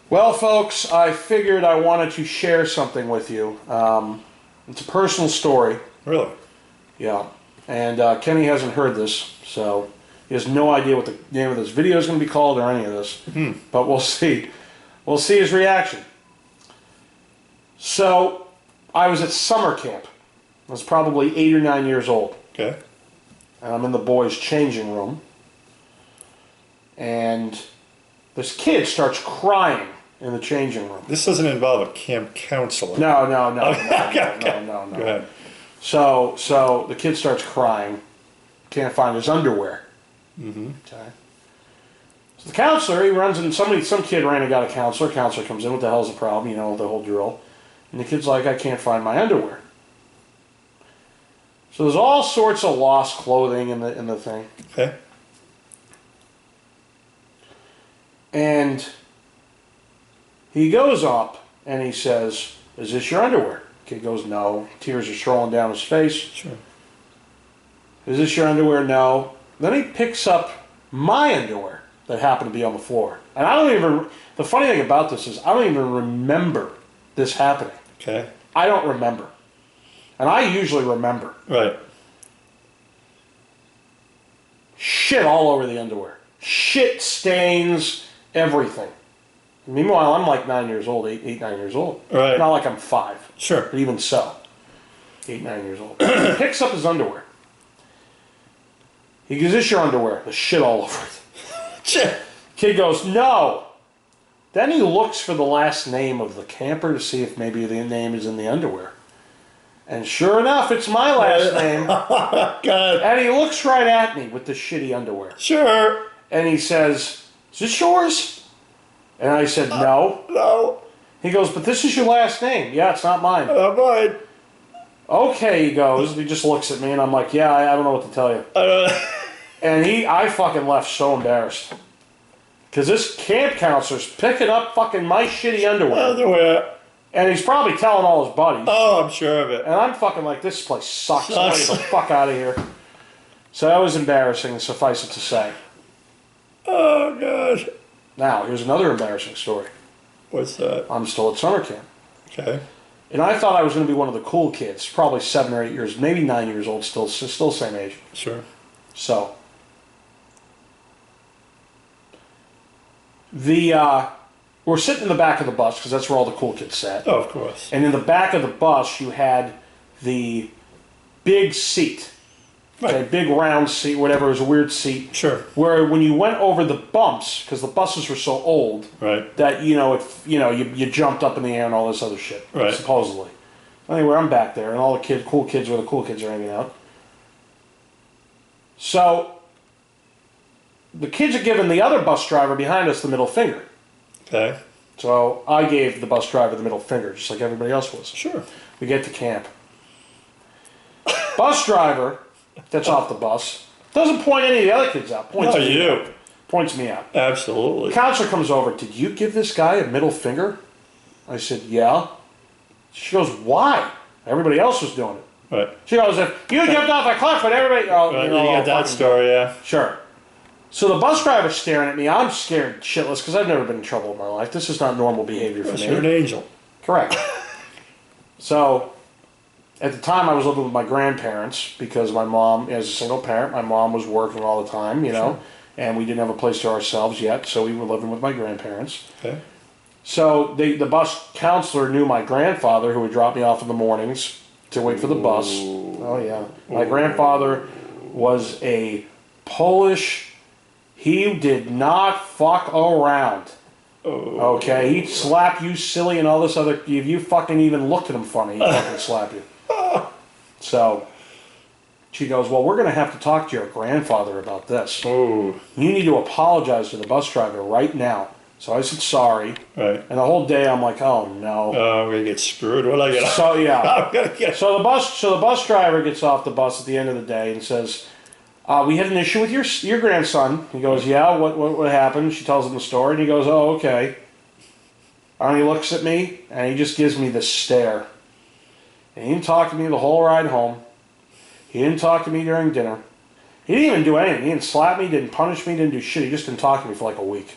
Well, folks, I figured I wanted to share something with you. It's a personal story. Really? Yeah. And Kenny hasn't heard this, so he has no idea what the name of this video is going to be called or any of this. But we'll see. We'll see his reaction. So, I was at summer camp. I was probably 8 or 9 years old. Okay. And I'm in the boys' changing room. And this kid starts crying in the changing room. This doesn't involve a camp counselor. No. Go ahead. So the kid starts crying. Can't find his underwear. Mm-hmm. Okay. So the counselor, he runs in. Some kid ran and got a counselor. Counselor comes in. What the hell's the problem? You know, the whole drill. And the kid's like, I can't find my underwear. So there's all sorts of lost clothing in the thing. Okay. And he goes up and he says, "Is this your underwear?" Kid goes, "No." Tears are strolling down his face. Sure. "Is this your underwear?" "No." Then he picks up my underwear that happened to be on the floor. And the funny thing about this is I don't even remember this happening. Okay. I don't remember. And I usually remember. Right. Shit all over the underwear. Shit stains, everything. Meanwhile, I'm like 9 years old, 9 years old. Right. Not like I'm 5. Sure. But even so, 8, 9 years old. He picks up his underwear. He goes, "Is this your underwear?" There's shit all over it. Kid goes, "No." Then he looks for the last name of the camper to see if maybe the name is in the underwear. And sure enough, it's my last name. God. And he looks right at me with the shitty underwear. Sure. And he says, "Is this yours?" And I said, "No." No. He goes, "But this is your last name." "Yeah, it's not mine." Mine. "Okay," he goes. He just looks at me and I'm like, "Yeah, I don't know what to tell you." And I fucking left so embarrassed. Because this camp counselor's picking up fucking my shitty Underwear. and he's probably telling all his buddies. Oh, I'm sure of it. And I'm fucking like, this place sucks. I want to get the fuck out of here. So that was embarrassing, suffice it to say. Oh, God. Now, here's another embarrassing story. What's that? I'm still at summer camp. Okay. And I thought I was going to be one of the cool kids, probably 7 or 8 years, maybe 9 years old, still same age. Sure. So, we're sitting in the back of the bus, because that's where all the cool kids sat. Oh, of course. And in the back of the bus, you had the big seat. Right. Okay, big round seat, whatever, it was a weird seat. Sure. Where when you went over the bumps, because the buses were so old, Right. that, you jumped up in the air and all this other shit, Right. supposedly. Anyway, I'm back there, and all the cool kids where the cool kids are hanging out. So, the kids are giving the other bus driver behind us the middle finger. Okay. So, I gave the bus driver the middle finger, just like everybody else was. Sure. We get to camp. Bus driver gets off the bus, doesn't point any of the other kids out, points No, me you. out. Points me out. Absolutely. The counselor comes over, "Did you give this guy a middle finger?" I said, "Yeah." She goes, "Why? Everybody else was doing it." Right. She goes, "If you jumped off a cliff and everybody..." Oh, Right. You got that story, yeah. Sure. So the bus driver's staring at me. I'm scared shitless because I've never been in trouble in my life. This is not normal behavior for You're an me. angel. Correct. So, at the time I was living with my grandparents because my mom, as a single parent, my mom was working all the time, Sure. and we didn't have a place to ourselves yet, so we were living with my grandparents. Okay. So the bus counselor knew my grandfather, who would drop me off in the mornings to wait for the bus. Oh yeah. My grandfather was a Polish. He did not fuck around. Okay, he'd slap you silly and all this other. If you fucking even looked at him funny, he'd fucking slap you. So she goes, "Well, we're going to have to talk to your grandfather about this. Oh. You need to apologize to the bus driver right now." So I said sorry, Right. and the whole day I'm like, "Oh no." Oh, I'm gonna get screwed. What I get? So yeah. I'm gonna get. So the bus driver gets off the bus at the end of the day and says, "We had an issue with your grandson." He goes, "Yeah, what happened?" She tells him the story, and he goes, "Oh, okay." And he looks at me, and he just gives me this stare. And he didn't talk to me the whole ride home. He didn't talk to me during dinner. He didn't even do anything. He didn't slap me, didn't punish me, didn't do shit. He just didn't talk to me for like a week.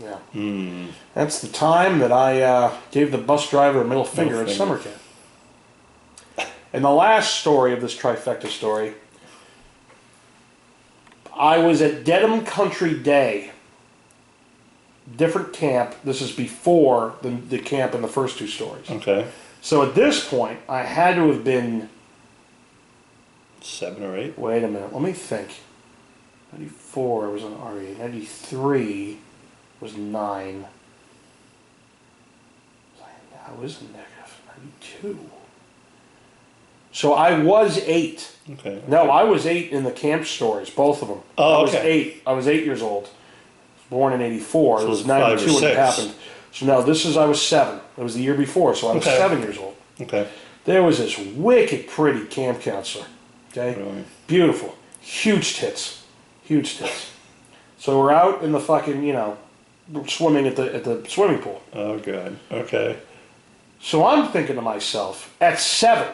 Yeah. That's the time that I gave the bus driver a middle finger at summer camp. And the last story of this trifecta story, I was at Dedham Country Day, different camp. This is before the camp in the first two stories. Okay. So at this point, I had to have been... 7 or 8? Wait a minute, let me think. 94 was an RE. 93 was 9. I was a negative. 92. So I was 8. Okay. No, I was 8 in the camp stories, both of them. Oh, I was okay. 8. I was 8 years old. Born in 84. So it was it's 5 or 92 when it 6. happened. So no, I was 7. It was the year before, so I was Okay. 7 years old. Okay. There was this wicked pretty camp counselor. Okay? Really? Beautiful. Huge tits. Huge tits. So we're out in the fucking, swimming at the swimming pool. Oh, God. Okay. So I'm thinking to myself, at 7,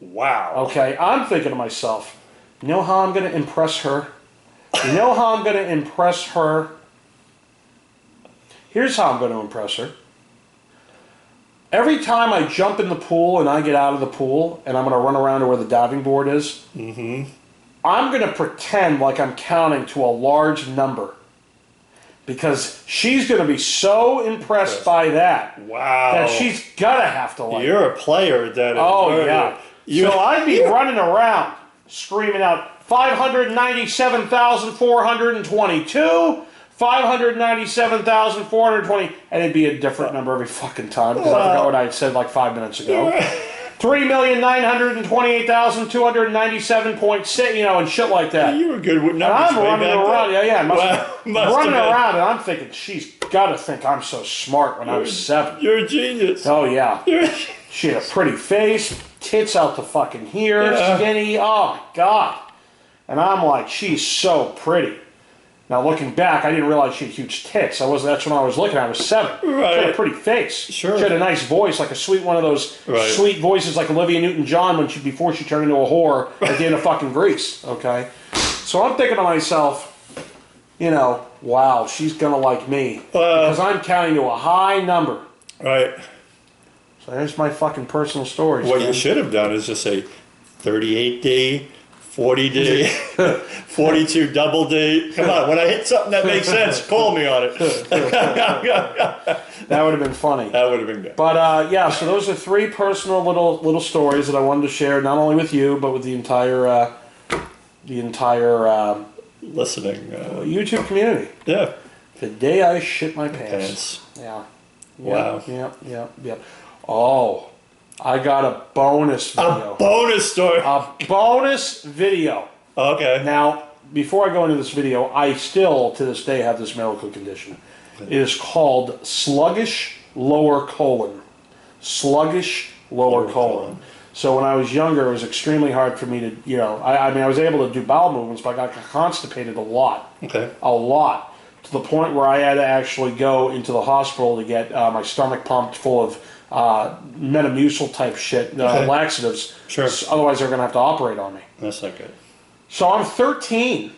Wow. okay, I'm thinking to myself, you know how I'm going to impress her? You know how I'm going to impress her? Here's how I'm going to impress her. Every time I jump in the pool and I get out of the pool and I'm going to run around to where the diving board is, I'm going to pretend like I'm counting to a large number. Because she's going to be so impressed by that Wow. that she's got to have to like it. You're a player at that. Oh, aren't yeah. You? So I'd be running around screaming out 597,422, 597,420, and it'd be a different number every fucking time because I forgot what I had said like 5 minutes ago. 3,928,297.6, and shit like that. You were good with And numbers. I'm way running back around, then. yeah, Must running have been. around, and I'm thinking, she's got to think I'm so smart when I was 7. You're a genius. Oh, yeah. You're a She had a pretty face, tits out to fucking here, Yeah. skinny, oh my God. And I'm like, she's so pretty. Now looking back, I didn't realize she had huge tits. That's when I was looking, I was 7. Right. She had a pretty face. Sure. She had a nice voice, like a sweet one of those Right. sweet voices like Olivia Newton-John before she turned into a whore at the end of fucking Grease, okay? So I'm thinking to myself, wow, she's gonna like me. Because I'm counting to a high number. Right. So there's my fucking personal stories. What man. you should have done is just say 38 day, 40 day, 42 double day. Come on, when I hit something that makes sense, call me on it. That would have been funny. That would have been good. But yeah, so those are 3 personal little stories that I wanted to share, not only with you, but with the entire Listening. YouTube community. Yeah. The day I shit my pants. Pants. Yeah. Wow. Yep. Oh, I got a bonus video. A bonus story. A bonus video. Okay. Now, before I go into this video, I still, to this day, have this medical condition. It is called sluggish lower colon. Sluggish lower colon. So when I was younger, it was extremely hard for me to, I was able to do bowel movements, but I got constipated a lot. Okay. A lot. To the point where I had to actually go into the hospital to get my stomach pumped full of Metamucil type shit, laxatives. Sure. Otherwise, they're going to have to operate on me. That's not good. So I'm 13.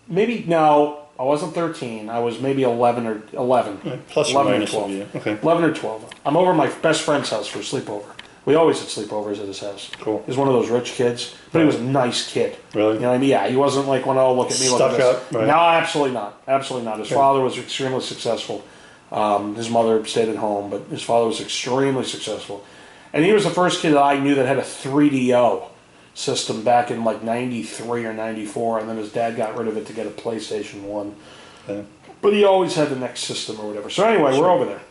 Maybe no, I wasn't 13. I was maybe 11 or 11. Plus or 11 minus or 12. of you. Okay. 11 or 12. I'm over at my best friend's house for a sleepover. We always had sleepovers at his house. Cool. He was one of those rich kids, but he was a nice kid. Really? You know what I mean? Yeah, he wasn't like one, oh, look at me, look at Stuck this. up, right. No, absolutely not. Absolutely not. His father was extremely successful. His mother stayed at home, but his father was extremely successful. And he was the first kid that I knew that had a 3DO system back in like 93 or 94, and then his dad got rid of it to get a PlayStation 1. Okay. But he always had the next system or whatever. So anyway, we're over there.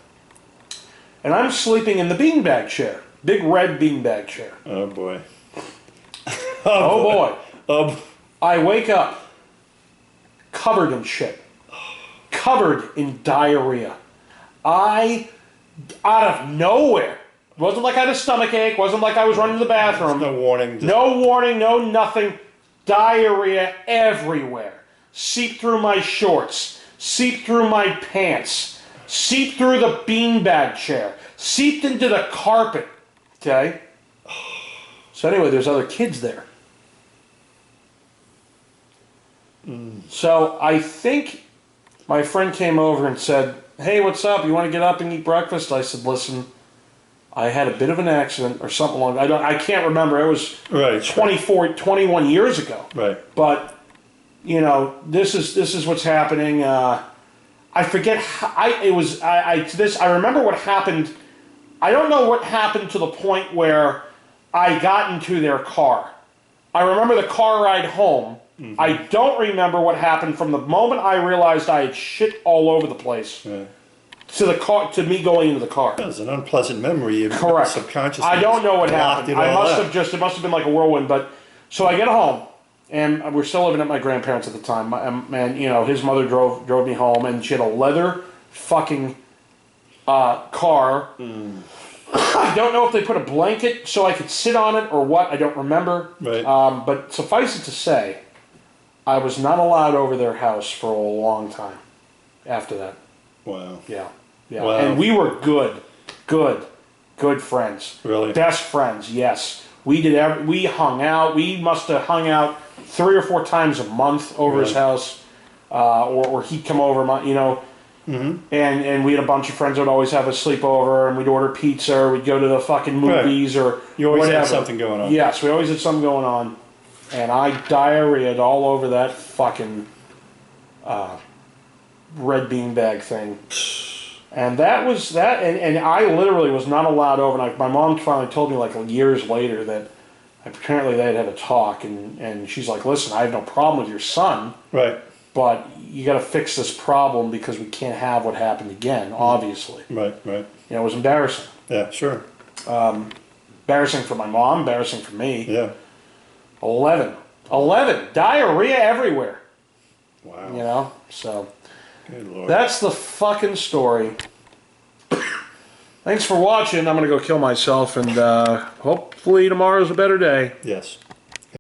And I'm sleeping in the beanbag chair. Big red beanbag chair. Oh boy. Oh boy. Oh. I wake up covered in shit. Covered in diarrhea. Out of nowhere. It wasn't like I had a stomach ache. Wasn't like I was running to the bathroom. No warning. Just No warning, no nothing. Diarrhea everywhere. Seeped through my shorts. Seeped through my pants. Seeped through the beanbag chair. Seeped into the carpet. Okay? So anyway, there's other kids there. So I think my friend came over and said, "Hey, what's up? You want to get up and eat breakfast?" I said, "Listen, I had a bit of an accident or something along. I can't remember. It was Right. 21 years ago. Right. But you know, this is what's happening. I forget how, I remember what happened. I don't know what happened to the point where I got into their car. I remember the car ride home. Mm-hmm. I don't remember what happened from the moment I realized I had shit all over the place to the car, to me going into the car. That was an unpleasant memory. You Correct. Subconsciously. I don't know what blocked happened. it all out. It must have been like a whirlwind. But so I get home, and we're still living at my grandparents at the time. And you know, his mother drove me home, and she had a leather fucking car. I don't know if they put a blanket so I could sit on it or what. I don't remember. Right. But suffice it to say, I was not allowed over their house for a long time after that. Wow. Yeah. Yeah. Wow. And we were good friends. Really? Best friends, yes. We hung out. We must have hung out 3 or 4 times a month over his house. Or he'd come over, you know. Mm-hmm. And we had a bunch of friends that would always have a sleepover, and we'd order pizza, or we'd go to the fucking movies, or you always whatever. had something going on. Yes, we always had something going on, and I diarrheaed all over that fucking red beanbag thing, and that was that. And I literally was not allowed over. And my mom finally told me like years later that apparently they had a talk, and she's like, "Listen, I have no problem with your son, Right. but you got to fix this problem because we can't have what happened again, obviously." Right. Right. You know, it was embarrassing. Yeah. Sure. Embarrassing for my mom, embarrassing for me. Yeah. 11. Diarrhea everywhere. Wow. You know? So, Good Lord. that's the fucking story. Thanks for watching. I'm going to go kill myself, and hopefully tomorrow's a better day. Yes.